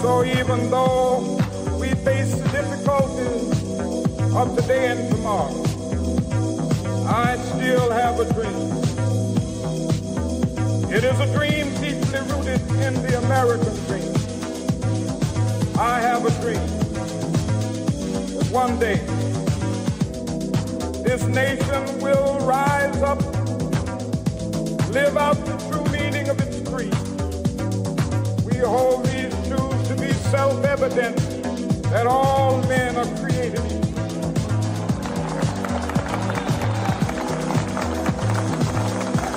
So even though we face the difficulties of today and tomorrow, I still have a dream. It is a dream deeply rooted in the American dream. I have a dream that one day this nation will rise up, live out the true meaning of its creed. We hold these truths to be self-evident that all men are created equal.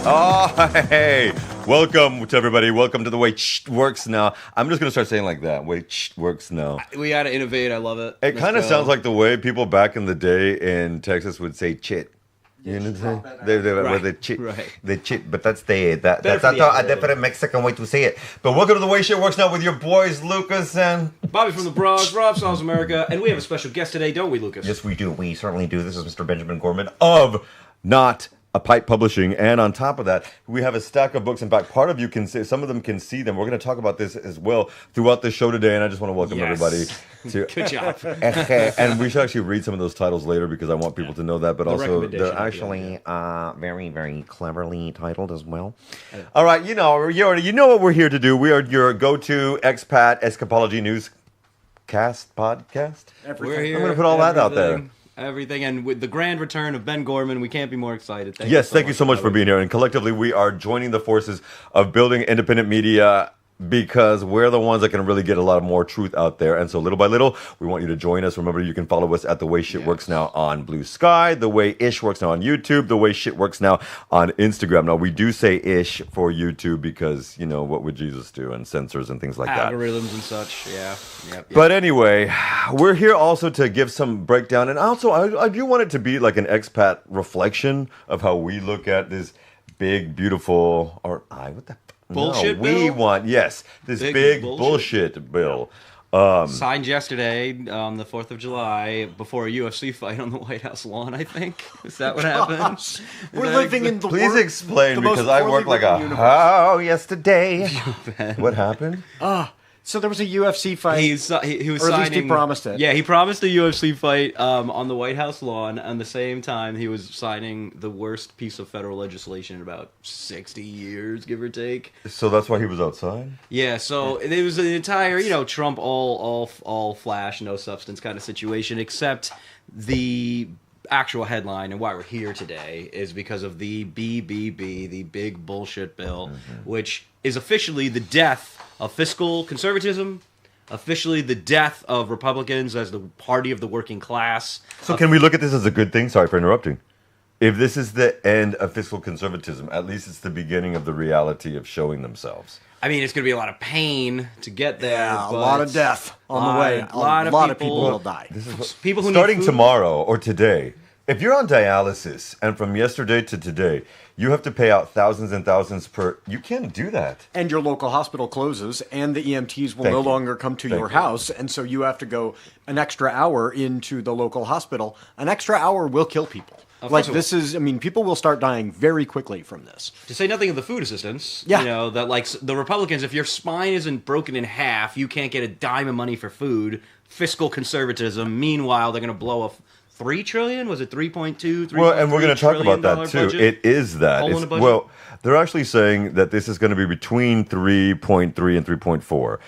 Oh, hey. Welcome to everybody. Welcome to The Way It Works Now. I'm just going to start saying like that. Way It Works Now. We got to innovate. I love it. It kind of sounds like the way people back in the day in Texas would say chit. You know what I'm saying? They chit. Right. They chit, but that's a different Mexican way to say it. But welcome to The Way Shit Works Now with your boys, Lucas and Bobby from the Bronx, Rob South America, and we have a special guest today, don't we, Lucas? Yes, we do. We certainly do. This is Mr. Benjamin Gorman of Not a Pipe Publishing, and on top of that, we have a stack of books. In fact, part of you can see, some of them can see them. We're going to talk about this as well throughout the show today, and I just want to welcome everybody to. Good job. And we should actually read some of those titles later because I want people to know that. But also, they're actually very, very cleverly titled as well. All right, you know what we're here to do. We are your go-to expat escapology newscast podcast. We're here. I'm going to put all that out there. Everything, and with the grand return of Ben Gorman, we can't be more excited. Thank you so much for being here. And collectively, we are joining the forces of building independent media because we're the ones that can really get a lot more truth out there. And so little by little, we want you to join us. Remember, you can follow us at The Way Shit Works Now on Blue Sky, The Way Ish Works Now on YouTube, The Way Shit Works Now on Instagram. Now, we do say ish for YouTube because, you know, what would Jesus do? And censors and things like that. Algorithms and such, yeah. Yep. But anyway, we're here also to give some breakdown. And also, I do want it to be like an expat reflection of how we look at this big, beautiful, bullshit bill? We want, this big bullshit bill. Signed yesterday on the 4th of July before a UFC fight on the White House lawn, I think. Is that what happened? We're living in the Please explain, because I work like a how yesterday. What happened? So there was a UFC fight. He was or signing, at least he promised it. Yeah, he promised a UFC fight on the White House lawn. And the same time, he was signing the worst piece of federal legislation in about 60 years, give or take. So that's why he was outside? Yeah, so it was an entire, Trump all flash, no substance kind of situation, except the actual headline and why we're here today is because of the BBB, the big bullshit bill, which is officially the death of fiscal conservatism, officially the death of Republicans as the party of the working class. So can we look at this as a good thing? Sorry for interrupting. If this is the end of fiscal conservatism, at least it's the beginning of the reality of showing themselves. I mean, it's going to be a lot of pain to get there. Yeah, a lot of death on the way. A lot of people will die. This is people who starting need food. tomorrow or today. If you're on dialysis and from yesterday to today, you have to pay out thousands and thousands per... You can't do that. And your local hospital closes, and the EMTs will no longer come to your house, and so you have to go an extra hour into the local hospital. An extra hour will kill people. People will start dying very quickly from this. To say nothing of the food assistance. Yeah. The Republicans, if your spine isn't broken in half, you can't get a dime of money for food. Fiscal conservatism. Meanwhile, they're going to blow a... $3 trillion? Was it 3.2? Well, and we're going to talk about that too. Budget? It is that. Well, they're actually saying that this is going to be between 3.3 and 3.4.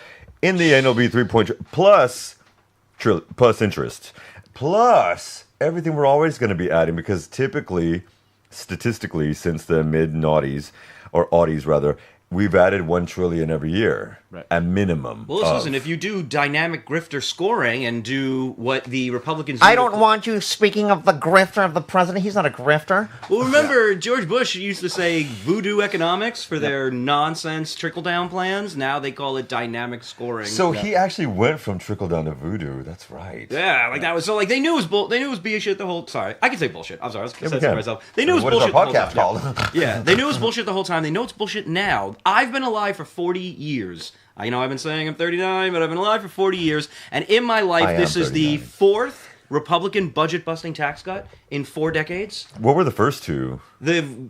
In the end, it'll be 3.2 plus interest, plus everything we're always going to be adding because typically, statistically, since the mid-noughties or aughties rather, we've added $1 trillion every year, a minimum. Well, listen, if you do dynamic grifter scoring and do what the Republicans do... I don't want you speaking of the grifter of the president. He's not a grifter. Well, remember, George Bush used to say voodoo economics for their nonsense trickle-down plans. Now they call it dynamic scoring. So he actually went from trickle-down to voodoo. That's right. Yeah, that was... So, they knew it was they knew it was shit the whole... Sorry, I can say bullshit. I'm sorry, I was saying to myself. They knew it was bullshit What is our podcast called? Yeah, they knew it was bullshit the whole time. They know it's bullshit now. I've been alive for 40 years. I've been saying I'm 39, but I've been alive for 40 years. And in my life, this is the fourth Republican budget-busting tax cut in 4 decades. What were the first two? Hold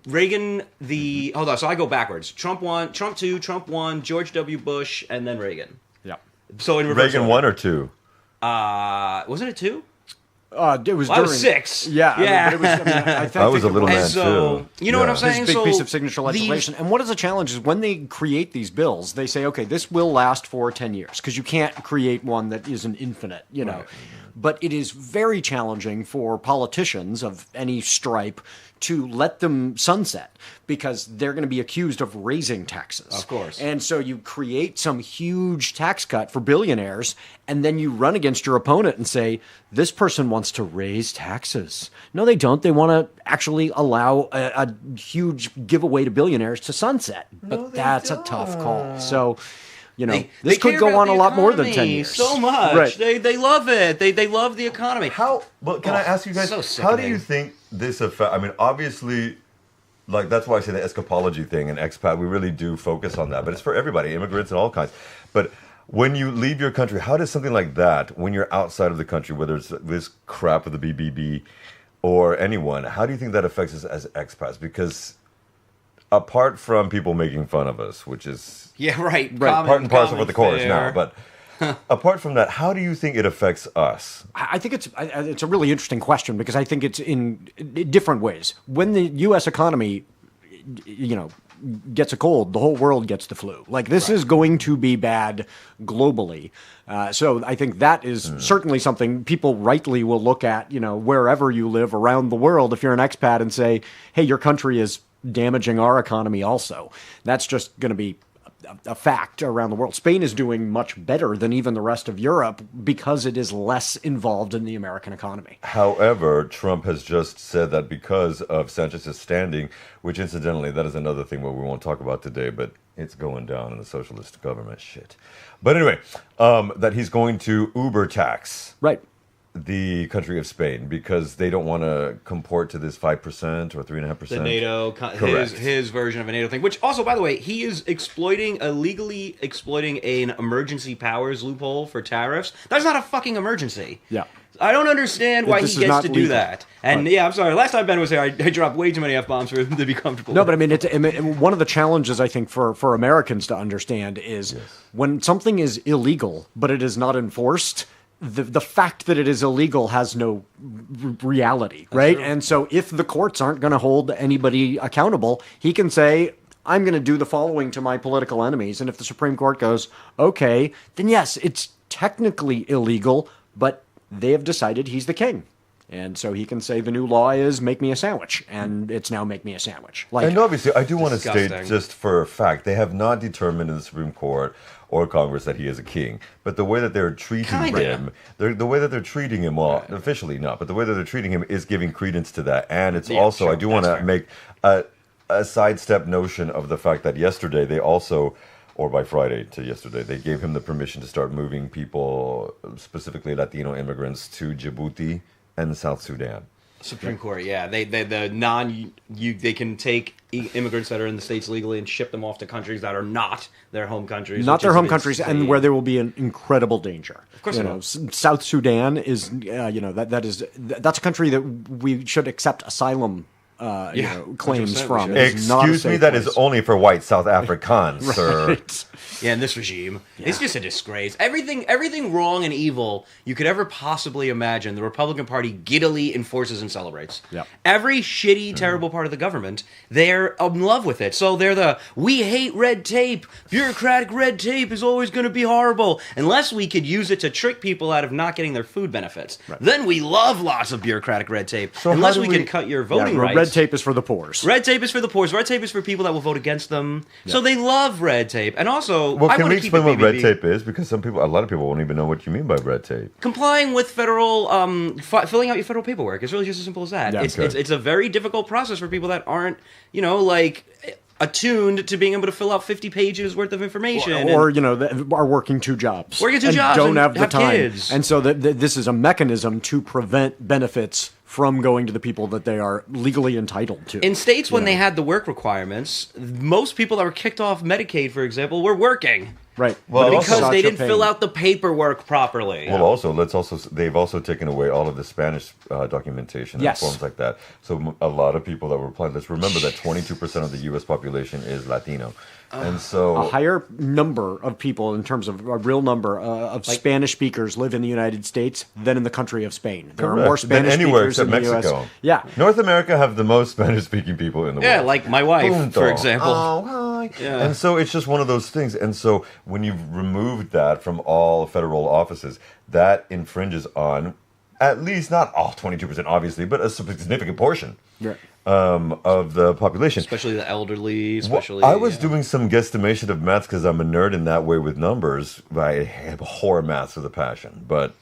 on, so I go backwards. Trump 1, Trump 2, Trump 1, George W. Bush, and then Reagan. Yeah. So in reverse Reagan order. 1 or 2? Wasn't it 2? It was I during, was 6. Yeah, Yeah. but it was, I think I was a it little And man so, too. you know what I'm Yeah. saying? This big So piece of signature these- legislation. And what is the challenge is when they create these bills, they say, okay, this will last for 10 years because you can't create one that isn't infinite, you know. Right. But it is very challenging for politicians of any stripe to let them sunset because they're going to be accused of raising taxes. Of course. And so you create some huge tax cut for billionaires, and then you run against your opponent and say, this person wants to raise taxes. No, they don't. They want to actually allow a huge giveaway to billionaires to sunset. But that's a tough call. So, you know, this could care go about on a the lot more than 10 economy years. So much. Right. They love it. They love the economy. How? But can I ask you guys? so How do sickening. you think this affect? I mean, obviously, like that's why I say the escapology thing and expat. We really do focus on that, but it's for everybody, immigrants and all kinds. But when you leave your country, how does something like that, when you're outside of the country, whether it's this crap with the BBB or anyone, how do you think that affects us as expats? Because apart from people making fun of us, which is Yeah, right. part and parcel with the chorus fair. now, but. Apart from that, how do you think it affects us? I think it's a really interesting question because I think it's in different ways. When the U.S. economy, you know, gets a cold, the whole world gets the flu. Like this is going to be bad globally. So I think that is certainly something people rightly will look at, you know, wherever you live around the world. If you're an expat and say, hey, your country is damaging our economy also, that's just going to be a fact around the world. Spain is doing much better than even the rest of Europe because it is less involved in the American economy. However, Trump has just said that because of Sanchez's standing, which incidentally, that is another thing that we won't talk about today, but it's going down in the socialist government shit. But anyway, that he's going to Uber tax Right. the country of Spain because they don't want to comport to this 5% or 3.5%. The NATO, Correct. his version of a NATO thing, which also, by the way, he is illegally exploiting an emergency powers loophole for tariffs. That's not a fucking emergency. Yeah. I don't understand why This he is gets not to do legal. that. And Right. yeah, I'm sorry. Last time Ben was here, I dropped way too many F-bombs for him to be comfortable. No, but I mean, one of the challenges I think for Americans to understand is when something is illegal but it is not enforced, the fact that it is illegal has no reality, right? true. And so if the courts aren't going to hold anybody accountable, he can say, I'm going to do the following to my political enemies. And if the Supreme Court goes, okay, then yes, it's technically illegal, but they have decided he's the king. And so he can say the new law is make me a sandwich, and it's now make me a sandwich. Like, And obviously, I do want to state Disgusting. just for a fact, they have not determined in the Supreme Court or Congress that he is a king. But the way that they're treating Kinda. him, the way that they're treating him, well, officially not, but the way that they're treating him is giving credence to that. And it's Yeah, also, sure, I do want that's to fair. make a sidestep notion of the fact that yesterday they also, or by Friday to yesterday, they gave him the permission to start moving people, specifically Latino immigrants, to Djibouti and South Sudan. Supreme Court, yeah, they can take immigrants that are in the states legally and ship them off to countries that are not their home countries, not which their is home insane. countries, and where there will be an incredible danger. Of course you it know, will. South Sudan is, that's a country that we should accept asylum claims 100% we from. should. It is not a Excuse me, safe that place. is only for white South Africans, sir. Right. Yeah, in this regime, it's just a disgrace. Everything wrong and evil you could ever possibly imagine, the Republican Party giddily enforces and celebrates. Yep. Every shitty, terrible part of the government, they're in love with it. So they're we hate red tape. Bureaucratic red tape is always going to be horrible. Unless we could use it to trick people out of not getting their food benefits. Right. Then we love lots of bureaucratic red tape. So Unless how do we can we- cut your Yeah, voting rights. red tape is for the poors. Red tape is for the poor. Red tape is for people that will vote against them. So they love red tape. And also, Well, I can want we to keep explain it what red BBB. tape is? Because a lot of people won't even know what you mean by red tape. Complying with federal, filling out your federal paperwork. It's really just as simple as that. Yeah. It's a very difficult process for people that aren't, attuned to being able to fill out 50 pages worth of information. Or are working two jobs. Working two and jobs don't and have the have time. kids. And so this is a mechanism to prevent benefits from going to the people that they are legally entitled to. in states when Yeah. they had the work requirements, most people that were kicked off Medicaid, for example, were working. Right. Well, But it's Because such they a didn't pain. fill out the paperwork properly. Well, they've also taken away all of the Spanish documentation and Yes. forms like that. So a lot of people that were applying, let's remember that 22% of the U.S. population is Latino. And so a higher number of people, in terms of a real number of Spanish speakers, live in the United States than in the country of Spain. There are more Spanish speakers in the Mexico. U.S. Yeah, North America have the most Spanish-speaking people in the world. Yeah, like my wife, Punto. for example. Oh, hi. Yeah. And so it's just one of those things. And so when you've removed that from all federal offices, that infringes on at least not all 22%, obviously, but a significant portion. Yeah. Of the population, especially the elderly. Especially, I was doing some guesstimation of maths because I'm a nerd in that way with numbers. I abhor maths with a passion. But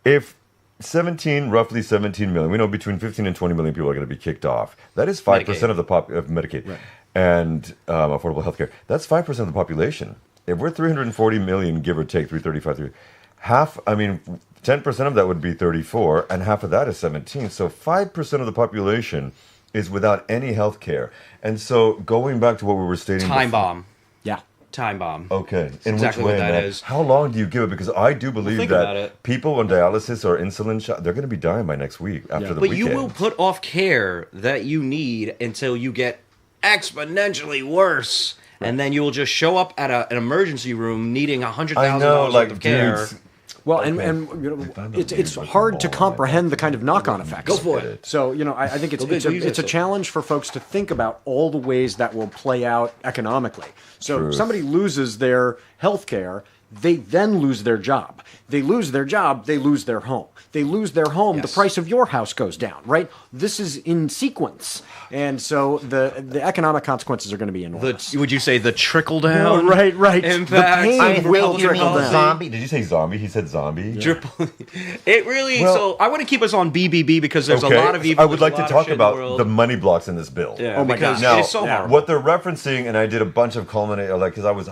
if roughly 17 million, we know between 15 and 20 million people are going to be kicked off. That is 5% of the of Medicaid and affordable health care. That's 5% of the population. If we're 340 million, give or take, 335, half. I mean, 10% of that would be 34, and half of that is 17. So 5% of the population is without any health care. And so going back to what we were stating Time before, bomb. Yeah. Time bomb. Okay. In exactly which way, what that man? is. How long do you give it? Because I do believe think about that it. people on dialysis or insulin shot, they're going to be dying by next week after the But weekend. you will put off care that you need until you get exponentially worse. And then you will just show up at an emergency room needing $100,000 worth of care. dudes, Well, and you know, it's hard to comprehend the kind of knock-on effects. Go for it. So, you know, I think it's a challenge for folks to think about all the ways that will play out economically. So somebody loses their health care, they then lose their job. They lose their job, they lose their home. They lose their home, the price of your house goes down, right? This is in sequence. And so the economic consequences are going to be enormous. Would you say the trickle down? No, right. Impact The pain will trickle down. Zombie? Did you say zombie? He said zombie. It really. Well, so I want to keep us on BBB because there's a lot of evil. I would like to there's a lot talk of shit in the about world. the money blocks in this bill. Yeah, Oh my because God. it is so horrible. What they're referencing, and I did a bunch of because I was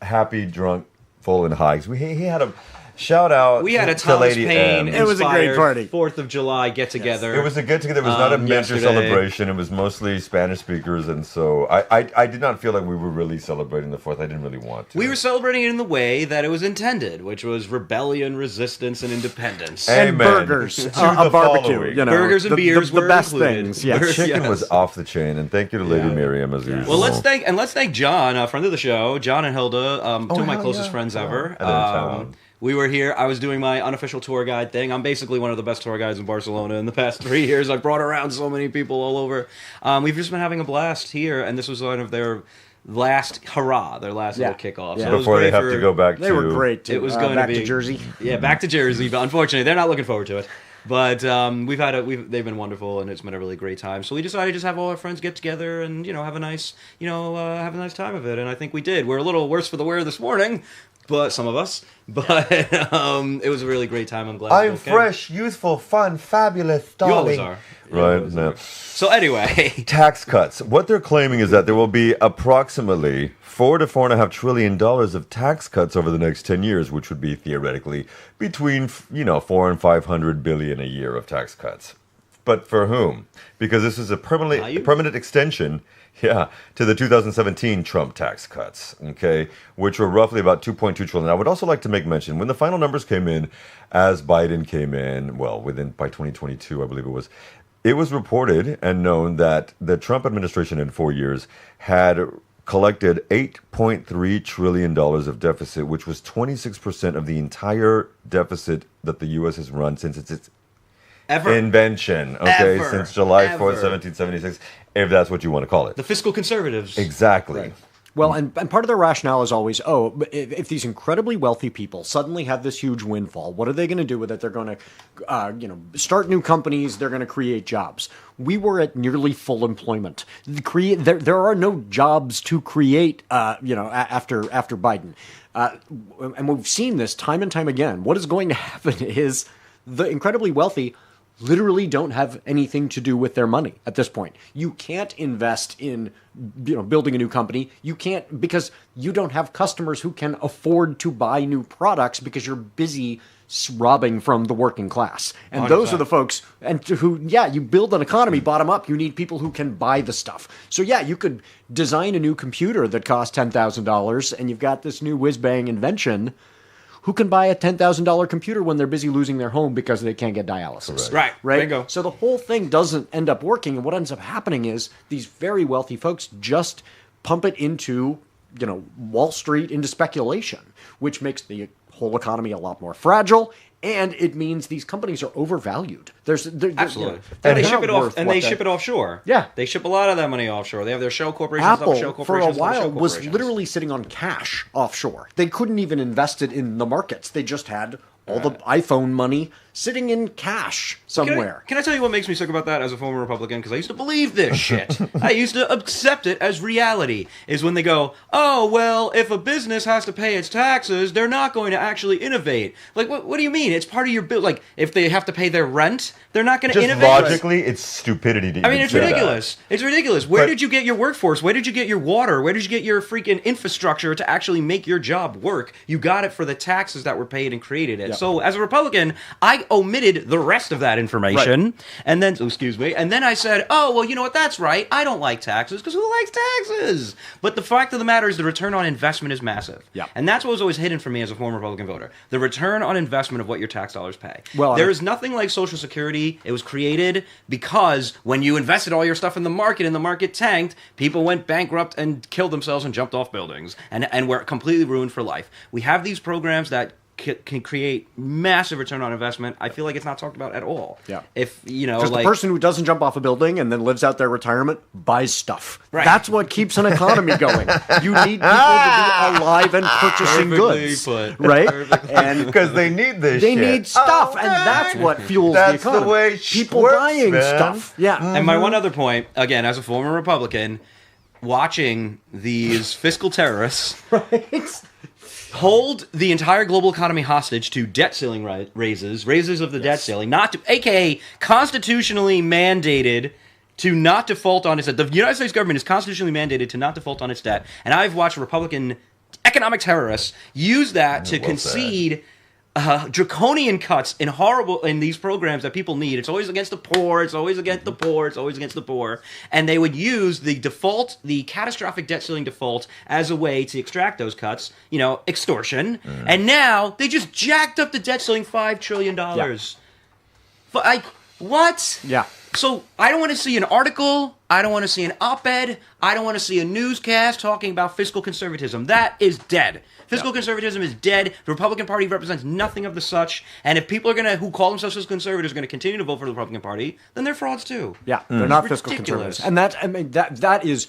happy, drunk, full, and high. He had a shout out. We had a to Thomas Lady Paine. M. It was a great party. 4th of July get together. It was a get together. It was not a major yesterday. celebration. It was mostly Spanish speakers, and so I did not feel like we were really celebrating the 4th. I didn't really want to. We were celebrating it in the way that it was intended, which was rebellion, resistance, and independence. And Amen. burgers, To a the barbecue, following. you know, Burgers and beers the were best included. things. Yes. Burgers, Chicken yes. was off the chain, and thank you to Lady Miriam as usual. Well, let's thank John, a friend of the show, John and Hilda, two of my hell closest yeah. friends ever. And they're in town. We were here. I was doing my unofficial tour guide thing. I'm basically one of the best tour guides in Barcelona in the past 3 years. I've brought around so many people all over. We've just been having a blast here, and this was one of their last hurrah, their last little kickoff. Yeah. So it was Before they great have to go back They to... were great. Too. It was going back to be to Jersey. Yeah, back to Jersey. But unfortunately, they're not looking forward to it. But they've been wonderful, and it's been a really great time. So we decided to just have all our friends get together and have a nice time of it. And I think we did. We're a little worse for the wear this morning, but some of us. But it was a really great time. I'm glad. I'm fresh, youthful, fun, fabulous, darling. You always are. Right? No. So anyway, Tax cuts. What they're claiming is that there will be approximately $4 to $4.5 trillion of tax cuts over the next 10 years, which would be theoretically between 4 and 500 billion a year of tax cuts. But for whom? Because this is a permanent extension, to the 2017 Trump tax cuts, okay, which were roughly about 2.2 trillion. I would also like to make mention when the final numbers came in, as Biden came in, by 2022, I believe it was reported and known that the Trump administration in 4 years had collected $8.3 trillion of deficit, which was 26% of the entire deficit that the U.S. has run since its invention, since July 4th, 1776, if that's what you want to call it. the fiscal conservatives. Exactly. Right. Well, and part of their rationale is always, if these incredibly wealthy people suddenly have this huge windfall, what are they going to do with it? They're going to, start new companies. They're going to create jobs. We were at nearly full employment. There are no jobs to create, after Biden. And we've seen this time and time again. What is going to happen is the incredibly wealthy literally don't have anything to do with their money at this point. You can't invest in building a new company. You can't, because you don't have customers who can afford to buy new products because you're busy robbing from the working class. And 100%. Those are the folks who you build an economy bottom up. You need people who can buy the stuff. So you could design a new computer that costs $10,000 and you've got this new whiz-bang invention. Who can buy a $10,000 computer when they're busy losing their home because they can't get dialysis? Right. Bingo. So the whole thing doesn't end up working, and what ends up happening is these very wealthy folks just pump it into, Wall Street, into speculation, which makes the whole economy a lot more fragile. And it means these companies are overvalued. Absolutely, and they ship it off, and they ship it offshore. Yeah, they ship a lot of that money offshore. They have their shell corporations. Apple, for a while, was literally sitting on cash offshore. They couldn't even invest it in the markets. They just had all the iPhone money sitting in cash somewhere. Can I tell you what makes me sick about that as a former Republican? Because I used to believe this shit. I used to accept it as reality. Is when they go, oh, well, if a business has to pay its taxes, they're not going to actually innovate. Like, what do you mean? It's part of your bill. Like, if they have to pay their rent, they're not going to innovate. Logically, it's stupidity to even it's ridiculous. That. It's ridiculous. Where did you get your workforce? Where did you get your water? Where did you get your freaking infrastructure to actually make your job work? You got it for the taxes that were paid and created it. Yeah. So, as a Republican, I omitted the rest of that information, and then I said, oh, well, you know what, that's right, I don't like taxes, because who likes taxes? But the fact of the matter is the return on investment is massive. Yeah. And that's what was always hidden from me as a former Republican voter. The return on investment of what your tax dollars pay. Well, there is nothing like Social Security. It was created because when you invested all your stuff in the market and the market tanked, people went bankrupt and killed themselves and jumped off buildings and were completely ruined for life. We have these programs that can create massive return on investment. I feel like it's not talked about at all. Yeah. If, because the person who doesn't jump off a building and then lives out their retirement buys stuff. Right. That's what keeps an economy going. You need people to be alive and purchasing goods. Right? And because they need this They need stuff, and that's what fuels the economy. That's the way people works, buying stuff. Yeah. Mm-hmm. And my one other point, again, as a former Republican, watching these fiscal terrorists hold the entire global economy hostage to debt ceiling raises of the debt ceiling, aka constitutionally mandated to not default on its debt. The United States government is constitutionally mandated to not default on its debt, and I've watched Republican economic terrorists use that to concede draconian cuts in these programs that people need. It's always against the poor. It's always against the poor. It's always against the poor. And they would use the catastrophic debt ceiling default as a way to extract those cuts. Extortion. And now they just jacked up the debt ceiling $5 trillion. Yeah. What? Yeah. So I don't want to see an article. I don't want to see an op-ed. I don't want to see a newscast talking about fiscal conservatism. That is dead. Fiscal conservatism is dead. The Republican Party represents nothing of the such. And if people who call themselves fiscal conservatives are going to continue to vote for the Republican Party, then they're frauds too. Yeah, they're not fiscal conservatives. And that is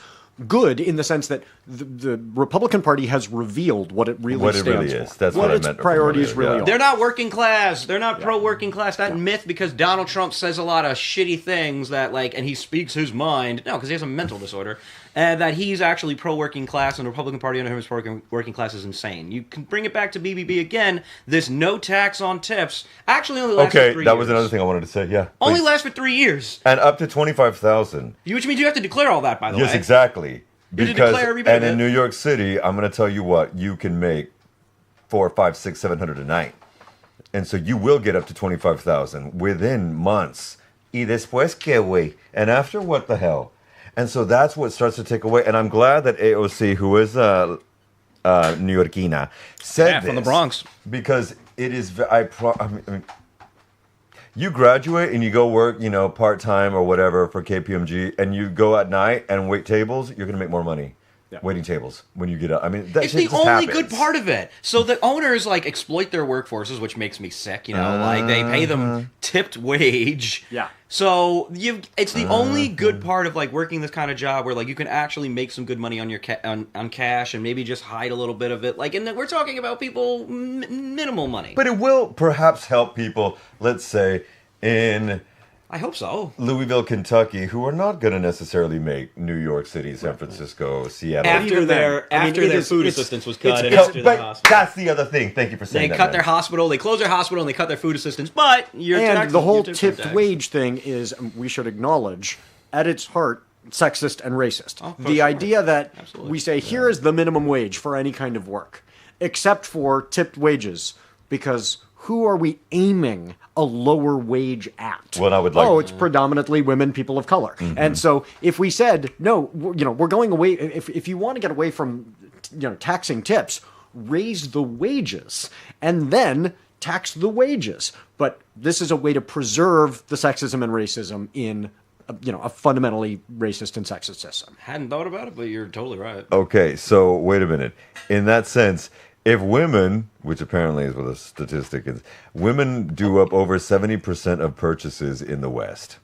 good in the sense that the Republican Party has revealed what it really stands for. That's what its priorities really are. They're not working class. They're not pro-working class. That myth, because Donald Trump says a lot of shitty things that, and he speaks his mind. No, because he has a mental disorder. That he's actually pro-working class, and the Republican Party under him is pro-working class is insane. You can bring it back to BBB again. This no tax on tips actually only lasts for 3 years. Okay, that was another thing I wanted to say, yeah. Only lasts for 3 years. And up to $25,000. Which means you have to declare all that, by the way. Yes, exactly. You have to declare every bit of it. And in New York City, I'm going to tell you what, you can make $400, $500, $600, $700 a night. And so you will get up to $25,000 within months. Y después qué, güey? And after, what the hell? And so that's what starts to take away. And I'm glad that AOC, who is New Yorkina, said this. From the Bronx. Because it is, I mean, you graduate and you go work, part-time or whatever for KPMG, and you go at night and wait tables, you're going to make more money. Yeah. Waiting tables when you get up. I mean, that it's the only good part of it. So the owners exploit their workforces, which makes me sick. They pay them tipped wage. Yeah. So it's the only good part of working this kind of job where you can actually make some good money on your on cash and maybe just hide a little bit of it. And we're talking about people minimal money. But it will perhaps help people. Let's say in. I hope so. Louisville, Kentucky, who are not going to necessarily make New York City, San Francisco, Seattle. After their food assistance was cut. That's the other thing. Thank you for saying that. They cut their hospital, they closed their hospital, and they cut their food assistance. But the whole tipped wage thing is, we should acknowledge, at its heart, sexist and racist. Idea that we say, here is the minimum wage for any kind of work, except for tipped wages, because who are we aiming a lower wage at? Well, I would like. It's predominantly women, people of color. Mm-hmm. And so if we said, no, we're going away, if you want to get away from, taxing tips, raise the wages and then tax the wages. But this is a way to preserve the sexism and racism in a fundamentally racist and sexist system. Hadn't thought about it, but you're totally right. Okay, so wait a minute. In that sense, if women, which apparently is what the statistic is, women do up over 70% of purchases in the West.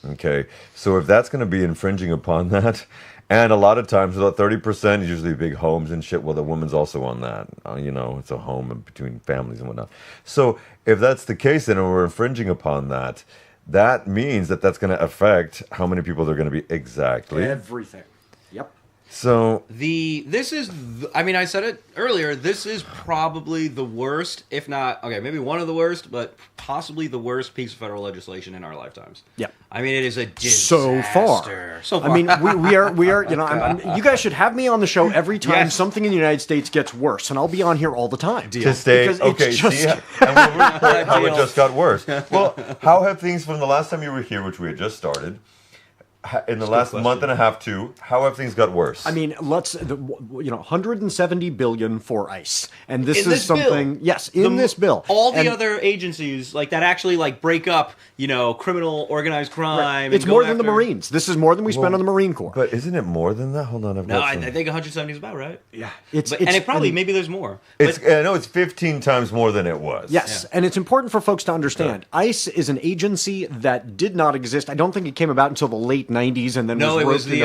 Okay, so if that's going to be infringing upon that, and a lot of times about 30% is usually big homes and shit, well, the woman's also on that. It's a home in between families and whatnot. So if that's the case, then we're infringing upon that. That means that that's going to affect how many people they're going to be exactly. Everything. Yep. So I said it earlier, this is probably the worst, if not, okay, maybe one of the worst, but possibly the worst piece of federal legislation in our lifetimes. Yep. I mean, it is a disaster. So far. I mean, we are, you guys should have me on the show every time something in the United States gets worse, and I'll be on here all the time. To stay, and we'll report how it just got worse. Well, how have things from the last time you were here, which we had just started, in the last month and a half, how have things got worse? I mean, 170 billion for ICE, and this is something. Bill. Yes, this bill, all the other agencies that actually break up, criminal organized crime. Right. It's more than the Marines. This is more than we spend on the Marine Corps. But isn't it more than that? Hold on, I think 170 is about right. Yeah, maybe there's more. It's 15 times more than it was. Yes, and it's important for folks to understand. ICE is an agency that did not exist. I don't think it came about until the late 90s, and then it was the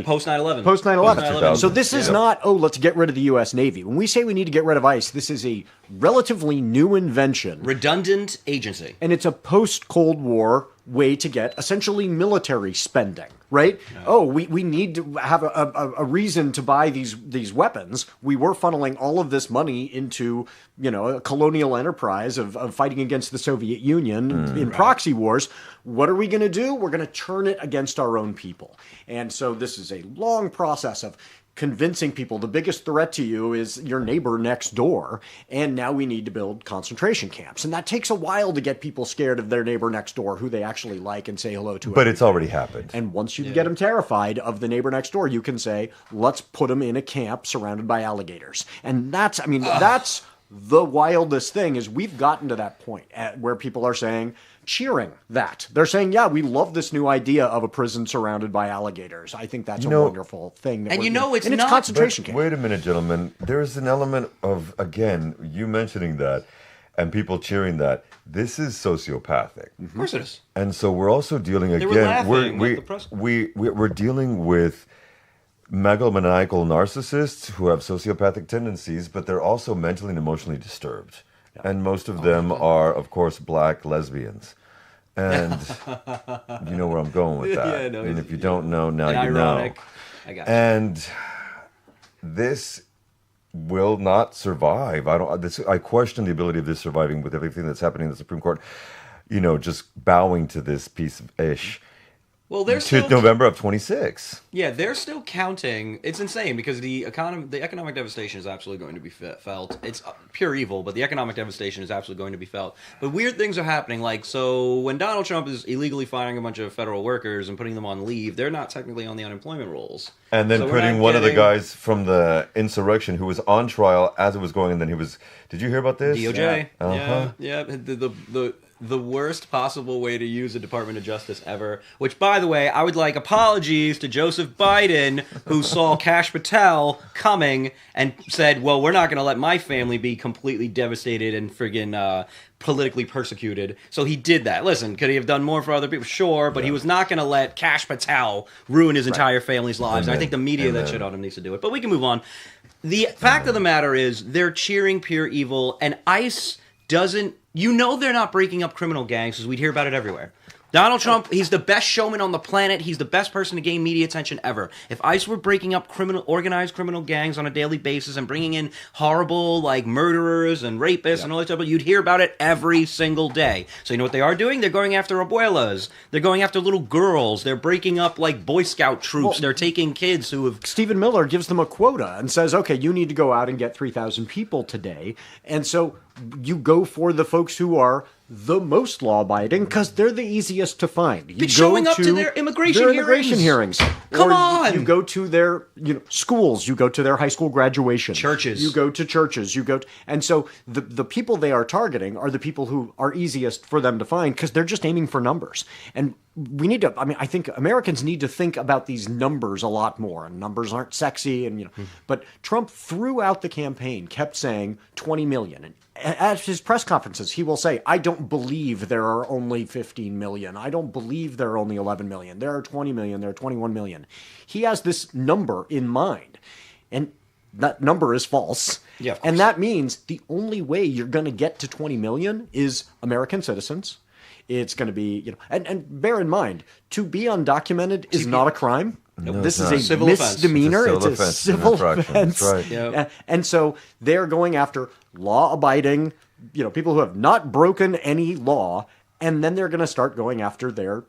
post 9/11. Post 9/11. So this is not let's get rid of the U.S. Navy. When we say we need to get rid of ICE, this is a relatively new invention, redundant agency, and it's a post-Cold War way to get essentially military spending. Right? No. We need to have a reason to buy these weapons. We were funneling all of this money into, a colonial enterprise of fighting against the Soviet Union in proxy wars. What are we going to do? We're going to turn it against our own people. And so this is a long process of convincing people the biggest threat to you is your neighbor next door, and now we need to build concentration camps. And that takes a while to get people scared of their neighbor next door who they actually like and say hello to. But it's already happened. And once you get them terrified of the neighbor next door, you can say, let's put them in a camp surrounded by alligators. And that's the wildest thing is we've gotten to that point where people are cheering that. They're saying, yeah, we love this new idea of a prison surrounded by alligators. I think that's a wonderful thing. It's concentration camp. Wait a minute, gentlemen. There's an element of, again, you mentioning that and people cheering that. This is sociopathic. Of course it is. And so we're also dealing, we're dealing with megalomaniacal narcissists who have sociopathic tendencies, but they're also mentally and emotionally disturbed. And most of them are, of course, black lesbians. And you know where I'm going with that. And if you don't know, now you know. I got you. And this will not survive. I question the ability of this surviving with everything that's happening in the Supreme Court. Just bowing to this piece of ish. Well, they're to November of 26. Yeah, they're still counting. It's insane because the economic devastation is absolutely going to be felt. It's pure evil, but the economic devastation is absolutely going to be felt. But weird things are happening. So when Donald Trump is illegally firing a bunch of federal workers and putting them on leave, they're not technically on the unemployment rolls. And then putting one of the guys from the insurrection who was on trial as it was going, and then he was. Did you hear about this? DOJ. Yeah. The worst possible way to use a Department of Justice ever, which, by the way, I would like apologies to Joseph Biden, who saw Kash Patel coming and said, well, we're not going to let my family be completely devastated and friggin' politically persecuted. So he did that. Listen, could he have done more for other people? Sure, but he was not going to let Kash Patel ruin his entire family's lives. I think the media that shit on him needs to do it. But we can move on. The fact of the matter is they're cheering pure evil, and ICE doesn't... they're not breaking up criminal gangs because we'd hear about it everywhere. Donald Trump, he's the best showman on the planet. He's the best person to gain media attention ever. If ICE were breaking up organized criminal gangs on a daily basis and bringing in horrible, murderers and rapists and all that stuff, you'd hear about it every single day. So you know what they are doing? They're going after abuelas. They're going after little girls. They're breaking up, Boy Scout troops. They're taking kids who have... Stephen Miller gives them a quota and says, okay, you need to go out and get 3,000 people today. And so you go for the folks who are the most law-abiding because they're the easiest to find. You showing up to their immigration hearings. Come on! You go to their schools. You go to their high school graduation. Churches. You go to churches. And so the people they are targeting are the people who are easiest for them to find because they're just aiming for numbers. And we need to, I mean, I think Americans need to think about these numbers a lot more. And numbers aren't sexy, and but Trump throughout the campaign kept saying 20 million. And at his press conferences, he will say, I don't believe there are only 15 million. I don't believe there are only 11 million. There are 20 million. There are 21 million. He has this number in mind. And that number is false. Yeah, of course. And that means the only way you're going to get to 20 million is American citizens. It's going to be, and bear in mind, to be undocumented is not a crime. No, this it's is a civil misdemeanor. It's a It's a civil civil offense. offense. That's right. Yep. And so they're going after law-abiding, people who have not broken any law, and then they're going to start going after their,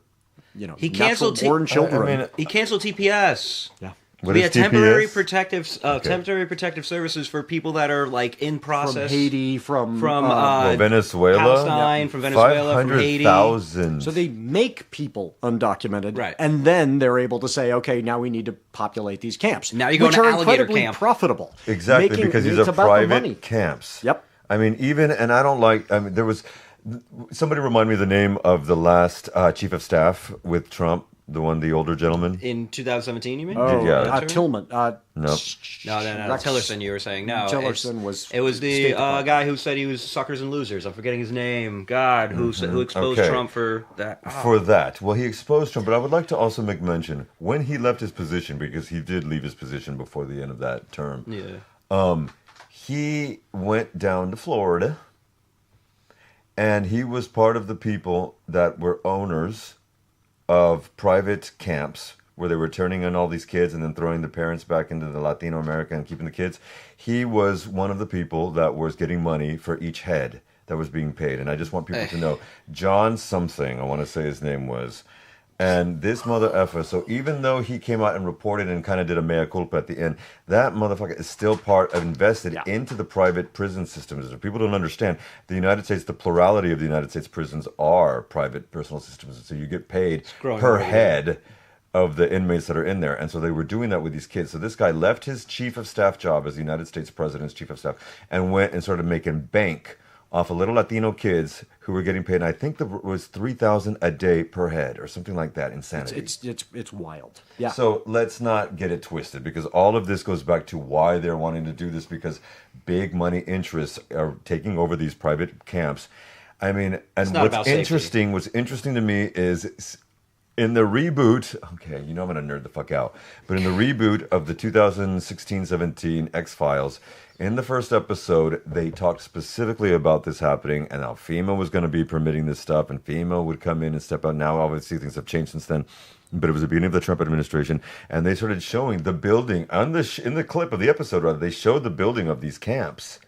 He canceled natural-born children. I mean, He canceled TPS. yeah. What We is had temporary TPS? protective services for people that are like in From process. Haiti, from Venezuela, Palestine, from Venezuela, from Haiti. 500,000. So they make people undocumented, Right. and then they're able to say, okay, now we need to populate these camps. Now you go which to are alligator incredibly camp. profitable. Exactly, because these it's are about the money. private camps. Yep. I mean, and I don't like, there was, somebody remind me the name of the last chief of staff with Trump, the older gentleman. In 2017, you mean? Oh, Yeah. Tillman. No. No. Rex- Tillerson, you were saying. No, Tillerson was It was the State Department. guy who said he was suckers and losers. I'm forgetting his name. God, who exposed Okay. Trump for that. Ah. For that. Well, he exposed Trump, but I would like to also make mention, when he left his position, because he did leave his position before the end of that term, Yeah. he went down to Florida, and he was part of the people that were owners of private camps where they were turning in all these kids and then throwing the parents back into the Latino America and keeping the kids. He was one of the people that was getting money for each head that was being paid. And I just want people to know, John something, I want to say his name was, and this mother effer, so even though he came out and reported and kind of did a mea culpa at the end, that motherfucker is still invested into the private prison systems. If people don't understand, the United States, the plurality of the United States prisons are private personal systems. So you get paid per head of the inmates that are in there. And so they were doing that with these kids. So this guy left his chief of staff job as the United States president's chief of staff and went and started making bank off of little Latino kids who were getting paid. And I think it was $3,000 a day per head or something like that. Insanity. It's wild. Yeah. So let's not get it twisted, because all of this goes back to why they're wanting to do this, because big money interests are taking over these private camps. I mean, and what's interesting to me is in the reboot, okay, I'm going to nerd the fuck out, but in the reboot of the 2016-17 X-Files, in the first episode, they talked specifically about this happening and how FEMA was going to be permitting this stuff, and FEMA would come in and step out. Now, obviously, things have changed since then, but it was the beginning of the Trump administration, and they started showing the building in the clip of the episode. Rather, they showed the building of these camps,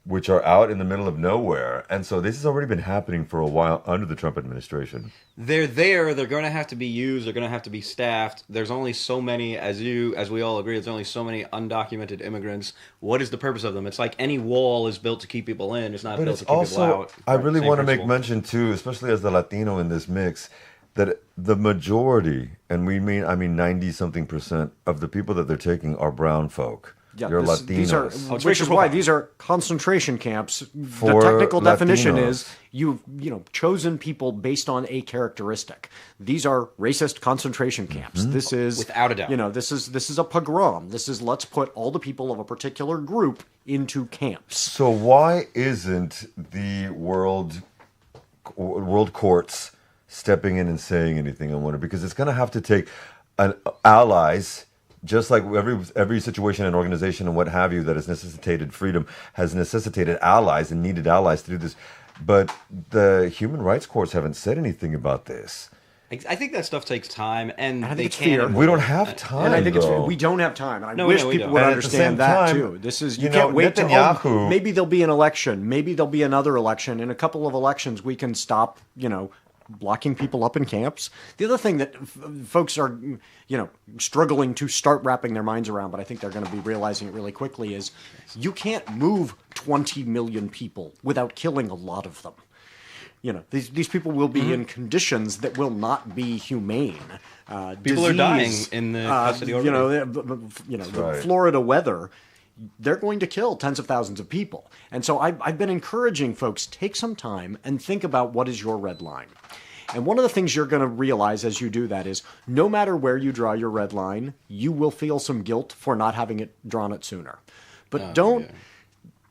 which are out in the middle of nowhere. And so this has already been happening for a while under the Trump administration. They're there. They're going to have to be used. They're going to have to be staffed. There's only so many, as we all agree, there's only so many undocumented immigrants. What is the purpose of them? It's like any wall is built to keep people in. It's not built to keep people out. I really want to make principle. mention too, especially as the Latino in this mix, that the majority, and I mean 90-something% of the people that they're taking are brown folk. Yeah, You're Latinos. These are, which is why these are concentration camps. For the technical definition Latinos. is you've chosen people based on a characteristic. These are racist concentration camps. Mm-hmm. This is Without a doubt. This is a pogrom. This is let's put all the people of a particular group into camps. So why isn't the world courts stepping in and saying anything? I wonder, because it's going to have to take allies. Just like every situation and organization and what have you that has necessitated freedom has necessitated allies and needed allies to do this. But the human rights courts haven't said anything about this. I think that stuff takes time, and I think they it's fear. can't. We don't have time, And I think though. we don't have time. And I No, wish no, we people don't. would And at the same understand that time, too. This is you can't know, wait Netanyahu- maybe there'll be an election. Maybe there'll be another election. In a couple of elections, we can stop. Blocking people up in camps. The other thing that folks are, struggling to start wrapping their minds around, but I think they're going to be realizing it really quickly, is you can't move 20 million people without killing a lot of them. These people will be in conditions that will not be humane. People are dying in the custody already. That's right. The Florida weather. They're going to kill tens of thousands of people. And so I've been encouraging folks, take some time and think about what is your red line. And one of the things you're going to realize as you do that is no matter where you draw your red line, you will feel some guilt for not having it drawn it sooner. But don't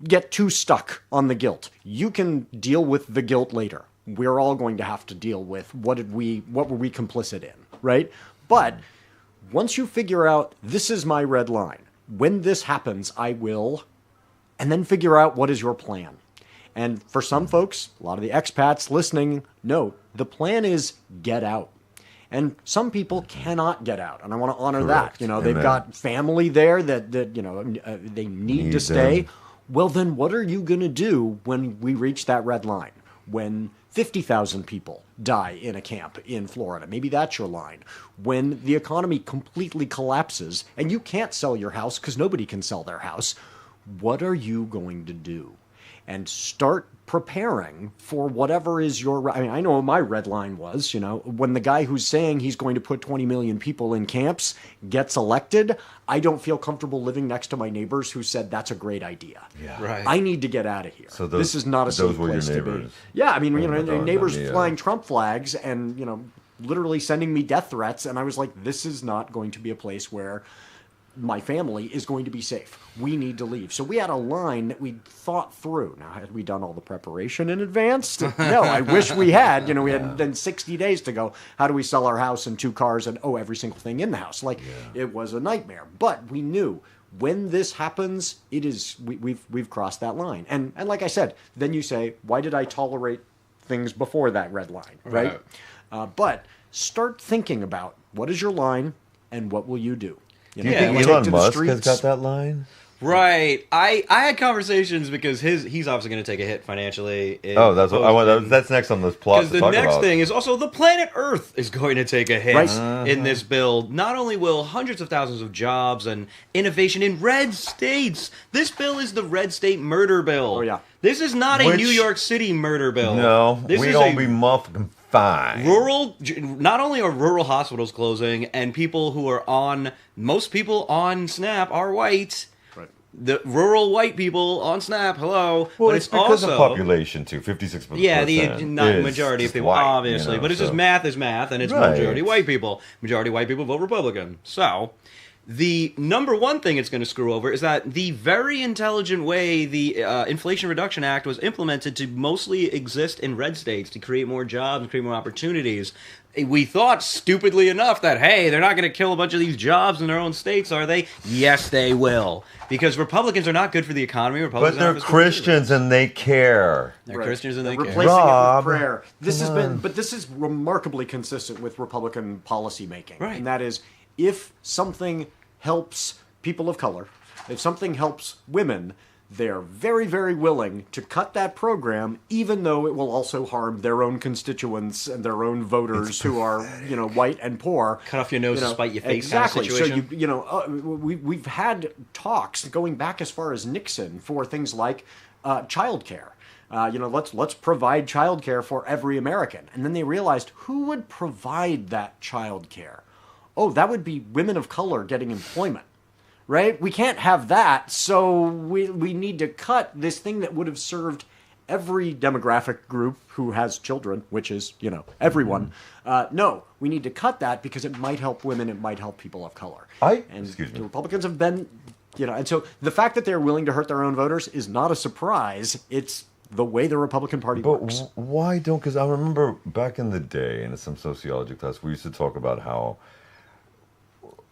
get too stuck on the guilt. You can deal with the guilt later. We're all going to have to deal with what were we complicit in, right? But once you figure out this is my red line, when this happens, I will, and then figure out what is your plan. And for some folks, a lot of the expats listening, know the plan is get out. And some people cannot get out, and I want to honor that. You know, they've got family there that you know they need to stay. Them. Well, then what are you going to do when we reach that red line? When 50,000 people die in a camp in Florida, maybe that's your line. When the economy completely collapses and you can't sell your house because nobody can sell their house, what are you going to do? And start preparing for whatever is your... I mean, I know what my red line was, you know, when the guy who's saying he's going to put 20 million people in camps gets elected, I don't feel comfortable living next to my neighbors who said that's a great idea. Yeah. Right. I need to get out of here. So this is not a safe place to be. Yeah, I mean, you know, neighbors flying Trump flags and, you know, literally sending me death threats, and I was like, this is not going to be a place where my family is going to be safe. We need to leave. So we had a line that we thought through. Now, had we done all the preparation in advance? No, I wish we had. You know, we had then 60 days to go. How do we sell our house and 2 cars and, every single thing in the house? Like, it was a nightmare. But we knew when this happens, it is we've crossed that line. And like I said, then you say, why did I tolerate things before that red line, right? But start thinking about what is your line and what will you do? You know, do you think Elon Musk has got that line? Right. I had conversations because he's obviously going to take a hit financially. That's what I want. That's next on this plot. Because the next thing is also the planet Earth is going to take a hit in this bill. Not only will hundreds of thousands of jobs and innovation in red states. This bill is the red state murder bill. Oh yeah. This is not a New York City murder bill. No, we don't be muffled. Fine. Not only are rural hospitals closing, and most people on SNAP are white. Right. The rural white people on SNAP, hello. Well, but it's because of population too, 56%. Yeah, the majority of people, white, obviously. You know, but it's just math is math, and it's majority white people. Majority white people vote Republican. So, the number one thing it's going to screw over is that the very intelligent way the Inflation Reduction Act was implemented to mostly exist in red states to create more jobs and create more opportunities. We thought, stupidly enough, that, hey, they're not going to kill a bunch of these jobs in their own states, are they? Yes, they will. Because Republicans are not good for the economy. But they're Christians and they care. They're Christians and they care. Replacing it with prayer. This is remarkably consistent with Republican policy making. Right. And that is, if something helps people of color, if something helps women, they're very, very willing to cut that program, even though it will also harm their own constituents and their own voters who are, you know, white and poor. Cut off your nose to spite your face. Exactly. Kind of situation. So we've had talks going back as far as Nixon for things like childcare. Let's provide childcare for every American, and then they realized who would provide that childcare. Oh, that would be women of color getting employment, right? We can't have that, so we need to cut this thing that would have served every demographic group who has children, which is, you know, everyone. No, we need to cut that because it might help women, it might help people of color. The Republicans have been, you know, and so the fact that they're willing to hurt their own voters is not a surprise. It's the way the Republican Party works. But why don't? Because I remember back in the day in some sociology class, we used to talk about how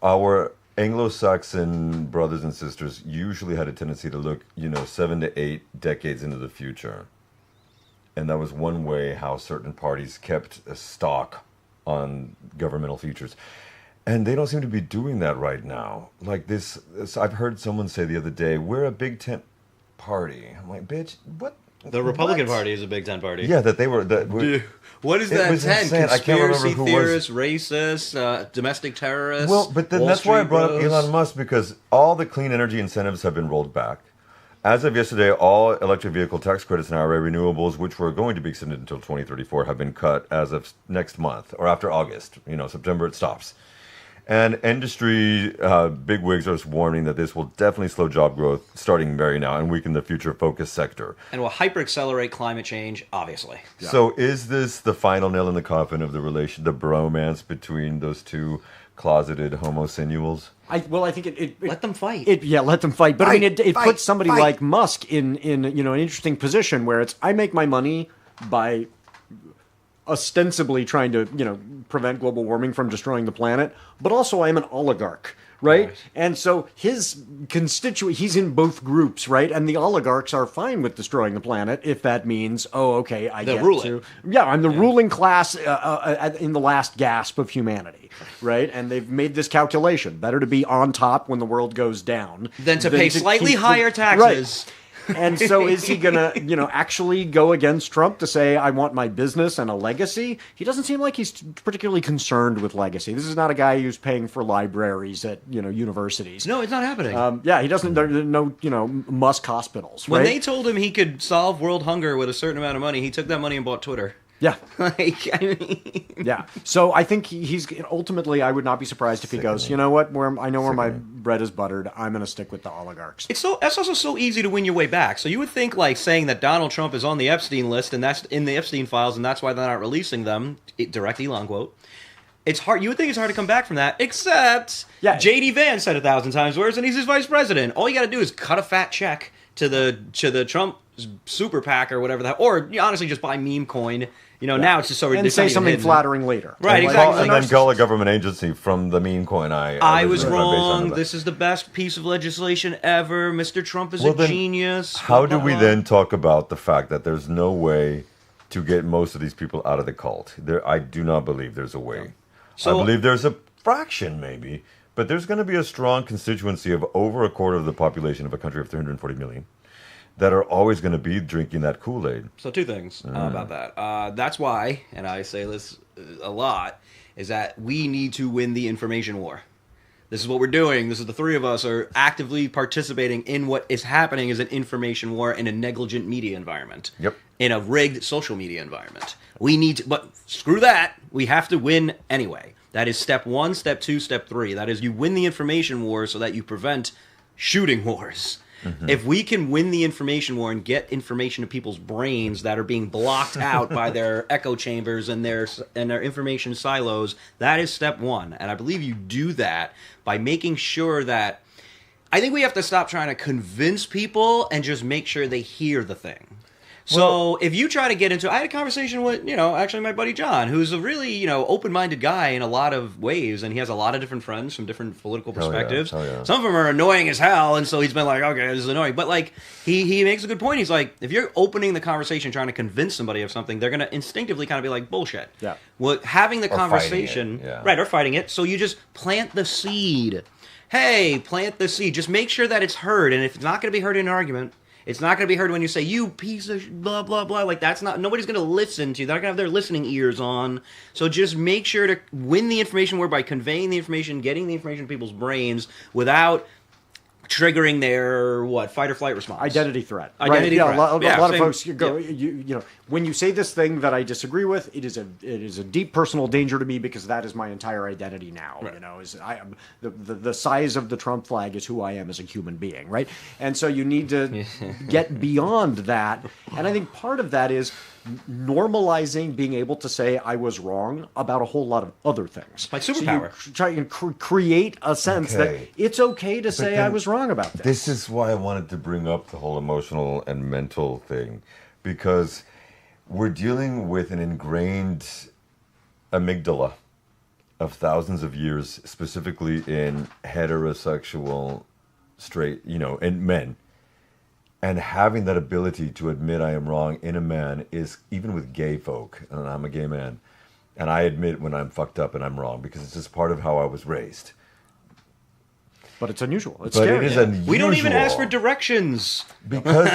our Anglo-Saxon brothers and sisters usually had a tendency to look, 7 to 8 decades into the future. And that was one way how certain parties kept a stock on governmental futures. And they don't seem to be doing that right now. Like this I've heard someone say the other day, we're a Big Tent party. I'm like, bitch, what? The Republican Party is a Big Tent party. Yeah, that they were... What is that tent? Conspiracy theorists, racists, domestic terrorists. Well, but then that's why I brought up Elon Musk, because all the clean energy incentives have been rolled back. As of yesterday, all electric vehicle tax credits and IRA renewables, which were going to be extended until 2034, have been cut as of next month or after August. September it stops. And industry bigwigs are warning that this will definitely slow job growth starting very now and weaken the future focus sector. And will hyper-accelerate climate change, obviously. Yeah. So is this the final nail in the coffin of the bromance between those two closeted homosexuals? I think it let them fight. Let them fight. But it puts somebody like Musk in an interesting position where I make my money by ostensibly trying to prevent global warming from destroying the planet, but also I'm an oligarch, right? And so his he's in both groups, right? And the oligarchs are fine with destroying the planet if that means, I'm the ruling class in the last gasp of humanity, right? And they've made this calculation: better to be on top when the world goes down than to pay slightly higher taxes. Right. And so is he going to, actually go against Trump to say, I want my business and a legacy? He doesn't seem like he's particularly concerned with legacy. This is not a guy who's paying for libraries at, universities. No, it's not happening. He doesn't, there are no, Musk hospitals, right? When they told him he could solve world hunger with a certain amount of money, he took that money and bought Twitter. Yeah. Yeah. So I think he's ultimately, I would not be surprised if he goes, you know what, I know where my bread is buttered. I'm going to stick with the oligarchs. That's also so easy to win your way back. So you would think saying that Donald Trump is on the Epstein list and that's in the Epstein files and that's why they're not releasing them, direct Elon quote. It's hard. You would think it's hard to come back from that, except J.D. Vance said 1,000 times worse and he's his vice president. All you got to do is cut a fat check to the Trump super PAC or whatever that, or honestly just buy meme coin. Now it's just so ridiculous. And say something flattering later. Right, exactly. And then call a government agency from the meme coin. I was wrong. This is the best piece of legislation ever. Mr. Trump is a genius. How do we then talk about the fact that there's no way to get most of these people out of the cult? I do not believe there's a way. So, I believe there's a fraction, maybe, but there's going to be a strong constituency of over a quarter of the population of a country of 340 million. That are always going to be drinking that Kool-Aid. So two things about that. That's why, and I say this a lot, is that we need to win the information war. This is what we're doing. This is the three of us are actively participating in what is happening as an information war in a negligent media environment. Yep. In a rigged social media environment. We need to, but screw that. We have to win anyway. That is step 1, step 2, step 3. That is you win the information war so that you prevent shooting wars. Mm-hmm. If we can win the information war and get information to people's brains that are being blocked out by their echo chambers and their information silos, that is step 1. And I believe you do that by making sure that I think we have to stop trying to convince people and just make sure they hear the thing. So if you try to get into, I had a conversation with, actually my buddy John, who's a really, open-minded guy in a lot of ways, and he has a lot of different friends from different political perspectives. Some of them are annoying as hell, and so he's been like, okay, this is annoying. But he makes a good point. He's like, if you're opening the conversation trying to convince somebody of something, they're going to instinctively kind of be like, bullshit. Yeah. Well, having the conversation, right, or fighting it, so you just plant the seed. Hey, plant the seed. Just make sure that it's heard, and if it's not going to be heard in an argument, it's not going to be heard when you say, you piece of blah, blah, blah. That's not, nobody's going to listen to you. They're not going to have their listening ears on. So just make sure to win the information war by conveying the information, getting the information to people's brains without triggering their, fight or flight response. Identity threat. Identity threat. A lot of folks go, when you say this thing that I disagree with, it is a deep personal danger to me because that is my entire identity now. Right. The size of the Trump flag is who I am as a human being, right? And so you need to get beyond that. And I think part of that is normalizing being able to say I was wrong about a whole lot of other things. Like superpower. So you try and create a sense that it's okay to say I was wrong about this. This is why I wanted to bring up the whole emotional and mental thing, because we're dealing with an ingrained amygdala of thousands of years, specifically in heterosexual, straight, in men. And having that ability to admit I am wrong in a man is, even with gay folk, and I'm a gay man, and I admit when I'm fucked up and I'm wrong because it's just part of how I was raised. But it's unusual. It's scary. It is unusual. We don't even ask for directions. Because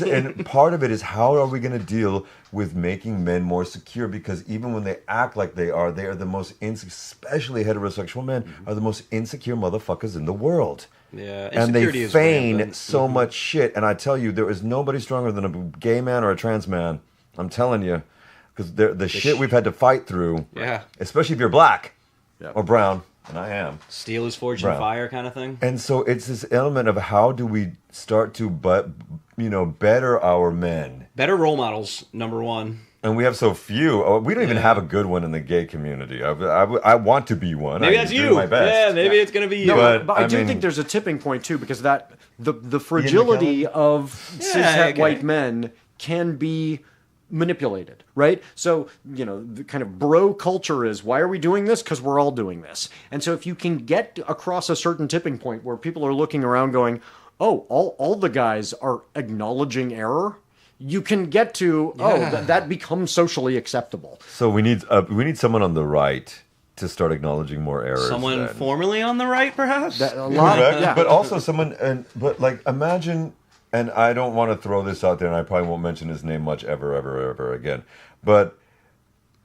and part of it is how are we going to deal with making men more secure? Because even when they act like they are the most, especially heterosexual men, are the most insecure motherfuckers in the world. Yeah, and they feign so much shit. And I tell you, there is nobody stronger than a gay man or a trans man. I'm telling you, because the shit we've had to fight through. Yeah, especially if you're black or brown. and I am. Steel is forged in Brown. fire kind of thing. And so it's this element of how do we start to, better our men. Better role models, number one. And we have so few. We don't even have a good one in the gay community. I want to be one. Maybe I that's do you. my best. Yeah, maybe it's going to be you. No, but I I do mean- think there's a tipping point too, because that the fragility of cishet white men can be manipulated, right? So, the kind of bro culture is, why are we doing this? Because we're all doing this. And so if you can get across a certain tipping point where people are looking around going, oh, all the guys are acknowledging error, you can get to, that becomes socially acceptable. So we need someone on the right to start acknowledging more errors. Someone then. formerly on the right, perhaps? A lot, Correct, yeah. but also someone, imagine, and I don't want to throw this out there, and I probably won't mention his name much ever again, but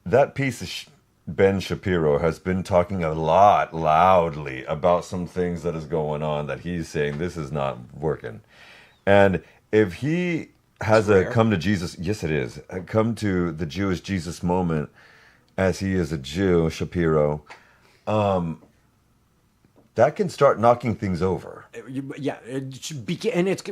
that piece of Ben Shapiro has been talking a lot loudly about some things that is going on that he's saying this is not working. And if he has a come to Jesus, yes it is, a come to the Jewish Jesus moment as he is a Jew, Shapiro, that can start knocking things over. Yeah, it should be,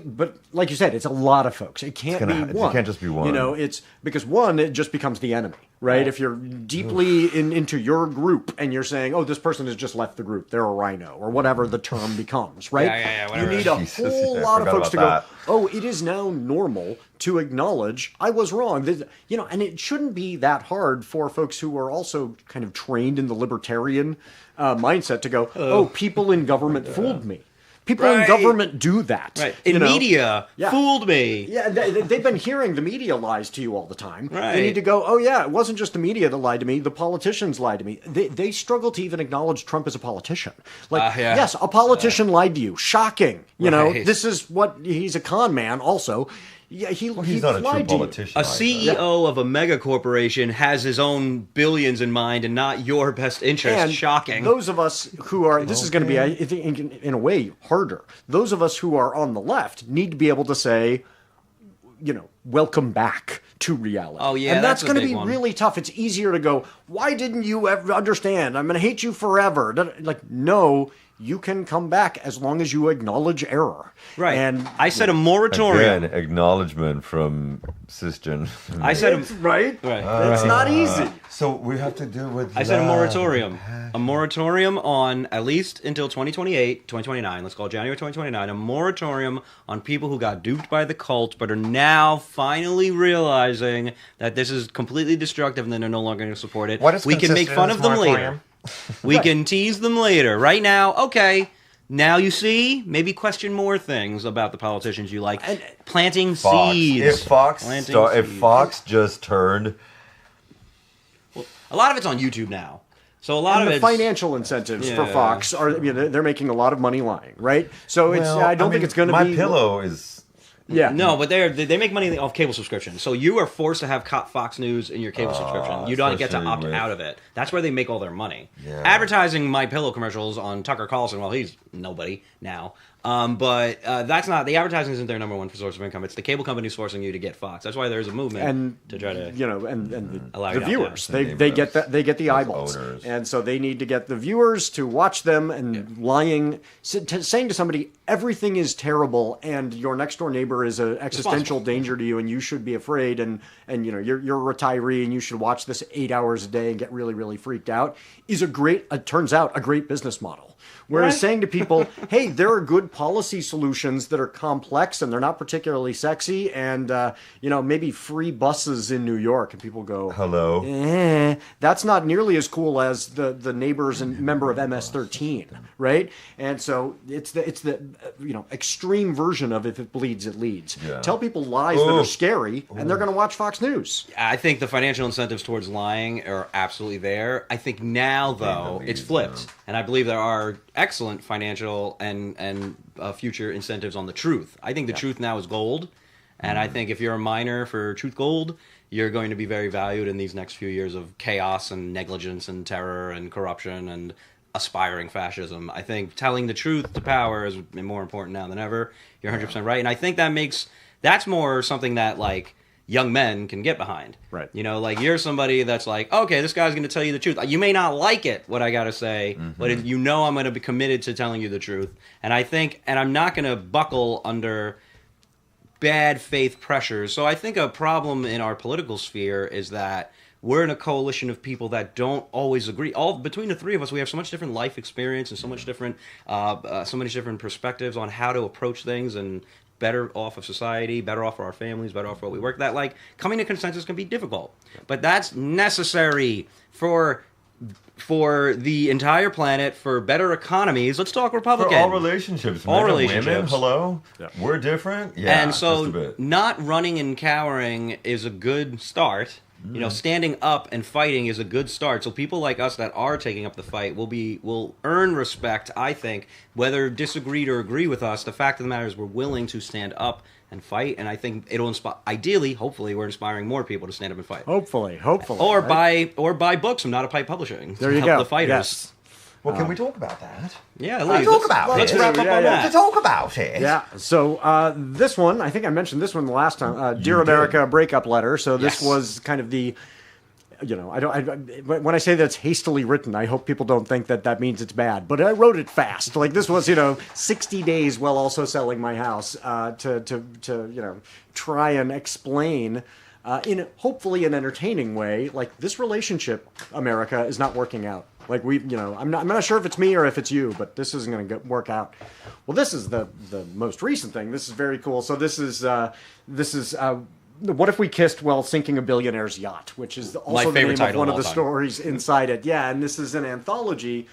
but like you said, it's a lot of folks. It can't be one. It can't just be one. It's because one, it just becomes the enemy, right? If you're deeply into your group and you're saying, oh, this person has just left the group, they're a rhino, or whatever the term becomes, right? Yeah, whatever. You need a Jesus, whole I lot of forgot folks to about go, that. oh, it is now normal to acknowledge I was wrong. And it shouldn't be that hard for folks who are also kind of trained in the libertarian mindset to go, oh, people in government fooled me. People in government do that. Right. In media, fooled me. Yeah, they've been hearing the media lies to you all the time. Right. They need to go, oh yeah, it wasn't just the media that lied to me, the politicians lied to me. They struggle to even acknowledge Trump as a politician. Yes, a politician lied to you. Shocking. This is what, he's a con man also. Yeah, he's not a true lied to you. politician. A CEO of a mega corporation has his own billions in mind and not your best interest. And Shocking. those of us who are, this is going to be, I think, in a way, harder. Those of us who are on the left need to be able to say, welcome back to reality. Oh, yeah, and that's that's a going to big be one. really tough. It's easier to go, why didn't you ever understand? I'm going to hate you forever. No, you can come back as long as you acknowledge error. Right. And I said a moratorium. Again, acknowledgement from cisgen. I said right? Right. It's not easy. So we have to deal with I said a love. moratorium. A moratorium on at least until 2028, 2029, let's call it January 2029, a moratorium on people who got duped by the cult but are now finally realizing that this is completely destructive and then they're no longer going to support it. What is we can make consistent fun in of this them moratorium? later. We can tease them later. Right now, okay. Now you see, maybe question more things about the politicians you like. And planting Fox. seeds. If Fox just turned, A lot of it's on YouTube now. So a lot And of the it's financial incentives for Yeah. Fox are, they're making a lot of money lying, right? So I don't think it's going to be. My Pillow is. Yeah. No, but they make money off cable subscription. So you are forced to have Fox News in your cable subscription. You don't get to opt especially out of it. That's where they make all their money. Yeah. Advertising My Pillow commercials on Tucker Carlson. Well, he's nobody now. But that's not the advertising isn't their number one source of income. It's the cable companies forcing you to get Fox. That's why there's a movement And to try to and Allow the you to viewers, opt they out. get that, they get the eyeballs, owners. and so they need to get the viewers to watch them and lying, saying to somebody everything is terrible and your next door neighbor is an existential danger to you and you should be afraid and you're a retiree and you should watch this 8 hours a day and get really really freaked out is turns out a great business model. Whereas saying to people, hey, there are good policy solutions that are complex and they're not particularly sexy and, maybe free buses in New York. And people go, Hello. that's not nearly as cool as the neighbors and member of MS-13, right? And so it's the extreme version of if it bleeds, it leads. Yeah. Tell people lies that are scary and they're going to watch Fox News. I think the financial incentives towards lying are absolutely there. I think now, though, it's flipped. And I believe there are excellent financial and future incentives on the truth. I think the truth now is gold. And I think if you're a miner for truth gold, you're going to be very valued in these next few years of chaos and negligence and terror and corruption and aspiring fascism. I think telling the truth to power is more important now than ever. You're 100% right. And I think that's more something that, young men can get behind. Right. You know, like you're somebody that's like, okay, this guy's going to tell you the truth. You may not like it, what I got to say, but if you know I'm going to be committed to telling you the truth. And I think, and I'm not going to buckle under bad faith pressures. So I think a problem in our political sphere is that we're in a coalition of people that don't always agree. All between the three of us, we have so much different life experience and so much different, so many different perspectives on how to approach things and better off of society, better off for our families, better off for what we work. That like coming to consensus can be difficult, but that's necessary for the entire planet, for better economies. Let's talk Republican. For all relationships, all men relationships. And women, hello, we're different. Yeah, and so just a bit. Not running and cowering is a good start. You know, standing up and fighting is a good start. So people like us that are taking up the fight will earn respect, I think, whether disagreed or agree with us. The fact of the matter is we're willing to stand up and fight, and I think it'll inspire. Ideally, hopefully, we're inspiring more people to stand up and fight. Hopefully, or right? buy books from Not a Pipe Publishing. There you help go. The fighters. Yes. Well, can we talk about that? Yeah, Let's talk about it. Let's wrap up on that. To talk about it. Yeah. So this one, I think I mentioned this one the last time. Dear America, breakup letter. So this was kind of the. You know, when I say that's hastily written, I hope people don't think that that means it's bad. But I wrote it fast. Like this was, 60 days while also selling my house to try and explain in hopefully an entertaining way, like this relationship, America, is not working out. Like I'm not sure if it's me or if it's you, but this isn't going to work out. Well, this is the most recent thing. This is very cool. So this is. What if we kissed while sinking a billionaire's yacht, which is also the name of one of the stories inside it. Yeah, and this is an anthology.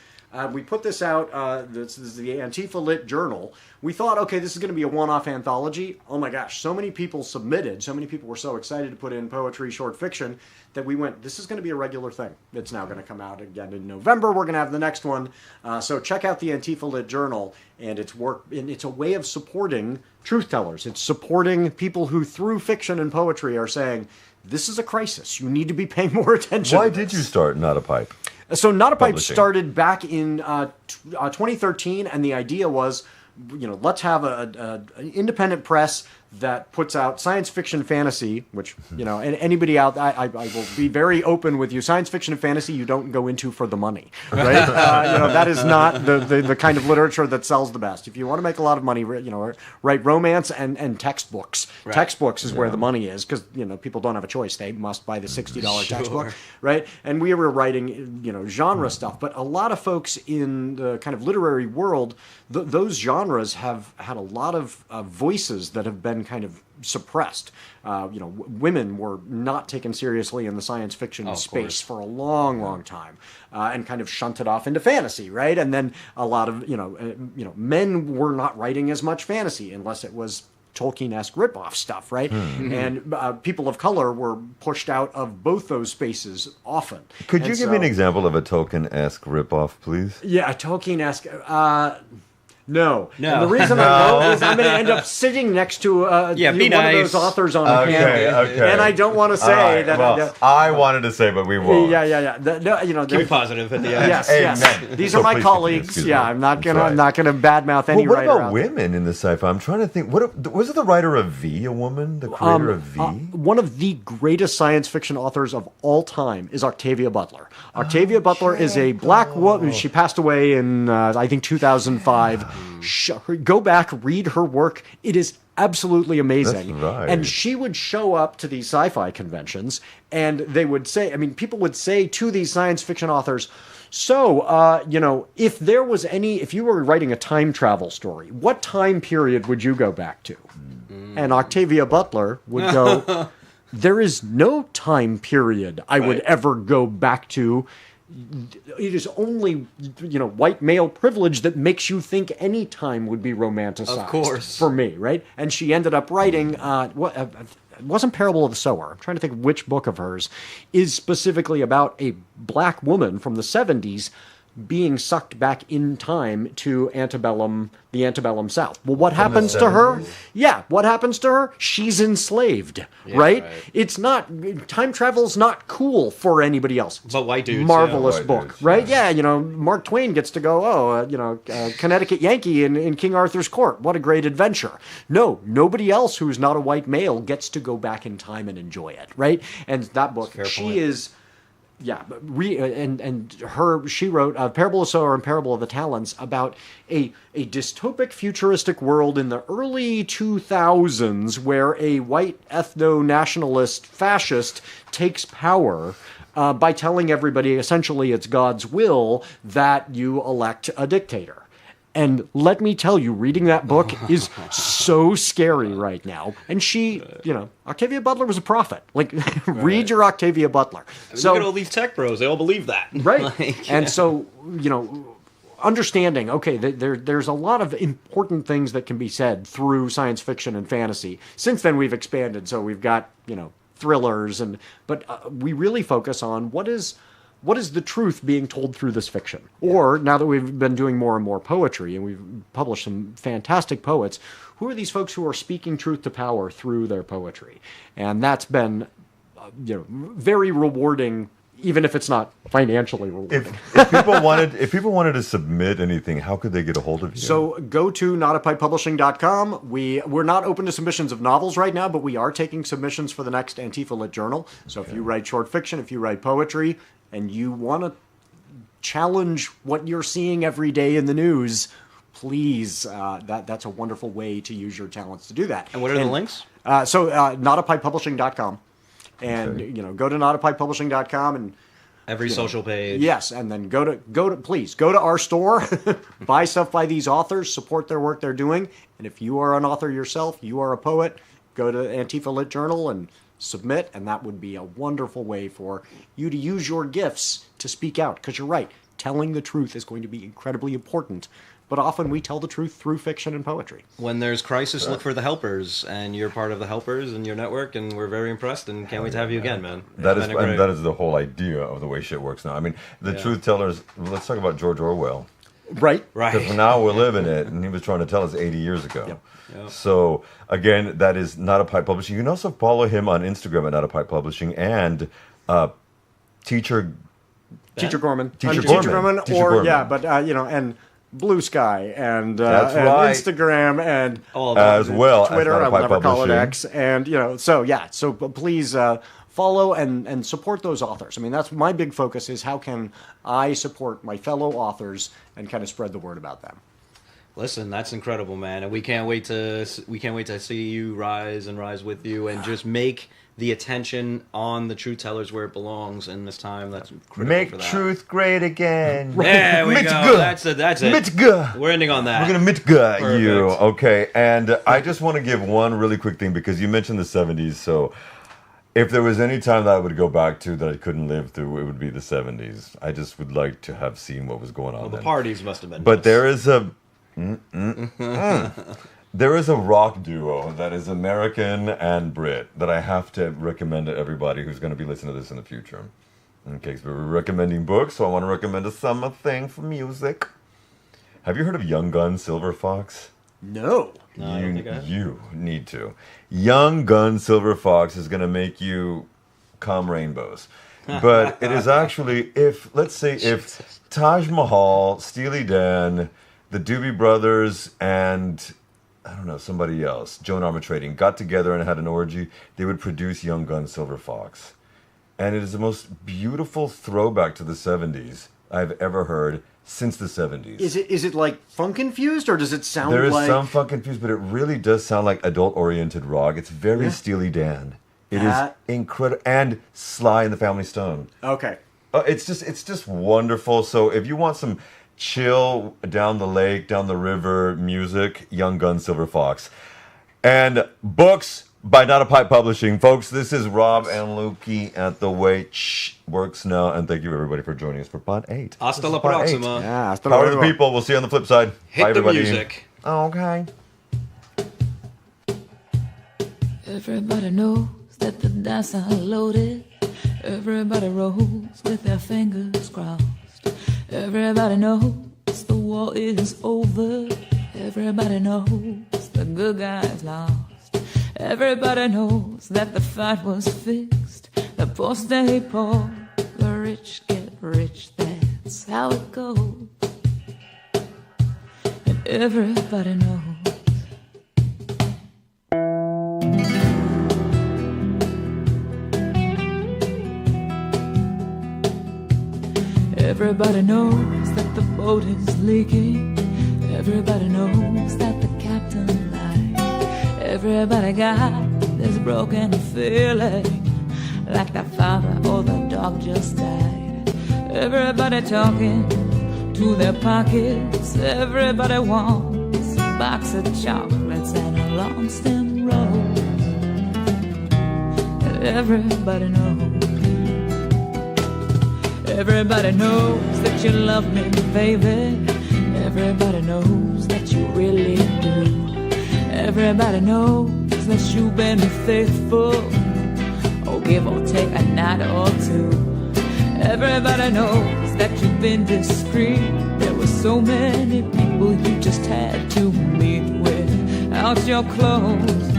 We put this out. This is the Antifa Lit Journal. We thought, okay, this is going to be a one-off anthology. Oh my gosh, so many people submitted. So many people were so excited to put in poetry, short fiction, that we went, this is going to be a regular thing. It's now going to come out again in November. We're going to have the next one. So check out the Antifa Lit Journal, and it's a way of supporting truth tellers. It's supporting people who, through fiction and poetry, are saying, this is a crisis. You need to be paying more attention. Why did you start Not a Pipe? So Not a Pipe Publishing. started back in 2013, and the idea was, let's have an independent press that puts out science fiction fantasy, which, and anybody out, I will be very open with you. Science fiction and fantasy you don't go into for the money, right? That is not the kind of literature that sells the best. If you want to make a lot of money, write romance and textbooks. Right. Textbooks is where the money is, because, people don't have a choice. They must buy the $60 textbook, right? And we were writing, genre stuff. But a lot of folks in the kind of literary world, those genres have had a lot of voices that have been kind of suppressed. Women were not taken seriously in the science fiction space for a long time, and kind of shunted off into fantasy, right? And then a lot of men were not writing as much fantasy unless it was Tolkien-esque ripoff stuff, right? And people of color were pushed out of both those spaces often. Could you give me an example of a Tolkien-esque ripoff, please? Yeah, a Tolkien-esque. No. And the reason I won't is I'm going to end up sitting next to one of those authors on the panel. Okay. And I don't want to say that. I wanted to say, but we won't. Yeah. Keep positive at the end. Yes. These are my colleagues. Yeah, I'm not gonna badmouth any writer. What about women in the sci-fi? I'm trying to think. Was it the writer of V a woman? The creator of V? One of the greatest science fiction authors of all time is Octavia Butler. Octavia Butler is a black woman. She passed away in I think 2005. Go back, read her work. It is absolutely amazing. That's right. And she would show up to these sci-fi conventions, and they would say, people would say to these science fiction authors, so, if you were writing a time travel story, what time period would you go back to? And Octavia Butler would go, there is no time period I would ever go back to. It is only, white male privilege that makes you think any time would be romanticized. Of course. For me, right? And she ended up writing, it wasn't Parable of the Sower. I'm trying to think which book of hers is specifically about a black woman from the 70s being sucked back in time to the antebellum South. Well, what happens to her? Yeah, what happens to her? She's enslaved, right? It's not, time travel's not cool for anybody else. But white dudes. Marvelous White book, dudes, right? Yeah, Mark Twain gets to go, Connecticut Yankee in King Arthur's court. What a great adventure. No, nobody else who's not a white male gets to go back in time and enjoy it, right? And that book, she is... Yeah, she wrote a Parable of Sower and Parable of the Talents about a dystopic futuristic world in the early 2000s where a white ethno-nationalist fascist takes power by telling everybody essentially it's God's will that you elect a dictator. And let me tell you, reading that book is so scary right now. And she, Octavia Butler was a prophet. Like, read your Octavia Butler. So, look at all these tech bros. They all believe that. Right. And so, understanding, okay, there's a lot of important things that can be said through science fiction and fantasy. Since then, we've expanded. So we've got, thrillers. But we really focus on what is the truth being told through this fiction? Or, now that we've been doing more and more poetry, and we've published some fantastic poets, who are these folks who are speaking truth to power through their poetry? And that's been, very rewarding, even if it's not financially rewarding. If people wanted to submit anything, how could they get a hold of you? So go to notapikepublishing.com. We're not open to submissions of novels right now, but we are taking submissions for the next Antifa Lit Journal. So if you write short fiction, if you write poetry, and you want to challenge what you're seeing every day in the news, please, that's a wonderful way to use your talents to do that. And what are the links? Notapikepublishing.com. And, go to notapikepublishing.com and every social page. Yes, and then please go to our store, buy stuff by these authors, support their work they're doing. And if you are an author yourself, you are a poet, go to Antifa Lit Journal and submit, and that would be a wonderful way for you to use your gifts to speak out. Because you're right, telling the truth is going to be incredibly important. But often we tell the truth through fiction and poetry. When there's crisis, look for the helpers, and you're part of the helpers in your network, and we're very impressed and can't wait to have you again, man. That is the whole idea of the way shit works now. I mean, the truth tellers. Let's talk about George Orwell. Right. Because now we're living it, and he was trying to tell us 80 years ago. Yep. So again, that is Not a Pipe Publishing. You can also follow him on Instagram at Not a Pipe Publishing and Teacher Gorman. Teacher Gorman. And Blue Sky and That's right. Instagram and as well Twitter. As I'll never call it Publishing. X. And so please follow and support those authors. I mean, that's my big focus is how can I support my fellow authors and kind of spread the word about them. Listen, that's incredible, man, and we can't wait to see you rise with you, and just make the attention on the truth tellers where it belongs in this time. That's critical Make for that. truth great again. There we go. That's it. Mitga. We're ending on that. We're gonna Mitga Perfect. you. Okay, and I just want to give one really quick thing because you mentioned the 70s. So if there was any time that I would go back to that I couldn't live through, it would be the 70s. I just would like to have seen what was going on. Well, the then. parties must have been. But nice. there is a. There is a rock duo that is American and Brit that I have to recommend to everybody who's going to be listening to this in the future. Okay, so we're recommending books, so I want to recommend a summer thing for music. Have you heard of Young Gun Silver Fox? No. I don't think I have. You need to. Young Gun Silver Fox is going to make you come rainbows. But it is actually, if Taj Mahal, Steely Dan, the Doobie Brothers, and I don't know, somebody else, Joan Armatrading, got together and had an orgy, they would produce Young Gun Silver Fox. And it is the most beautiful throwback to the 70s I've ever heard since the 70s. Is it like funk infused, or does it sound like... There is some funk infused, but it really does sound like adult-oriented rock. It's very Steely Dan. It is incredible. And Sly and the Family Stone. Okay. It's just wonderful. So if you want some chill down the lake, down the river music, Young Gun Silver Fox. And books by Not a Pipe Publishing. Folks, this is Rob and Lukey at The Way Works Now. And thank you, everybody, for joining us for Pod 8. Hasta la próxima. Yeah, hasta Power to luego. the people. We'll see you on the flip side. Hit Bye, the everybody. music. Okay. Everybody knows that the dice are loaded. Everybody rolls with their fingers crossed. Everybody knows the war is over. Everybody knows the good guys lost. Everybody knows that the fight was fixed. The poor stay poor, the rich get rich. That's how it goes. And everybody knows. Everybody knows that the boat is leaking. Everybody knows that the captain lied. Everybody got this broken feeling, like the father or the dog just died. Everybody talking to their pockets. Everybody wants a box of chocolates and a long stem rose. And everybody knows. Everybody knows that you love me, baby. Everybody knows that you really do. Everybody knows that you've been faithful, or give or take a night or two. Everybody knows that you've been discreet. There were so many people you just had to meet without your clothes.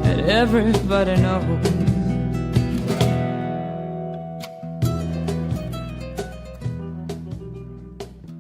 And everybody knows.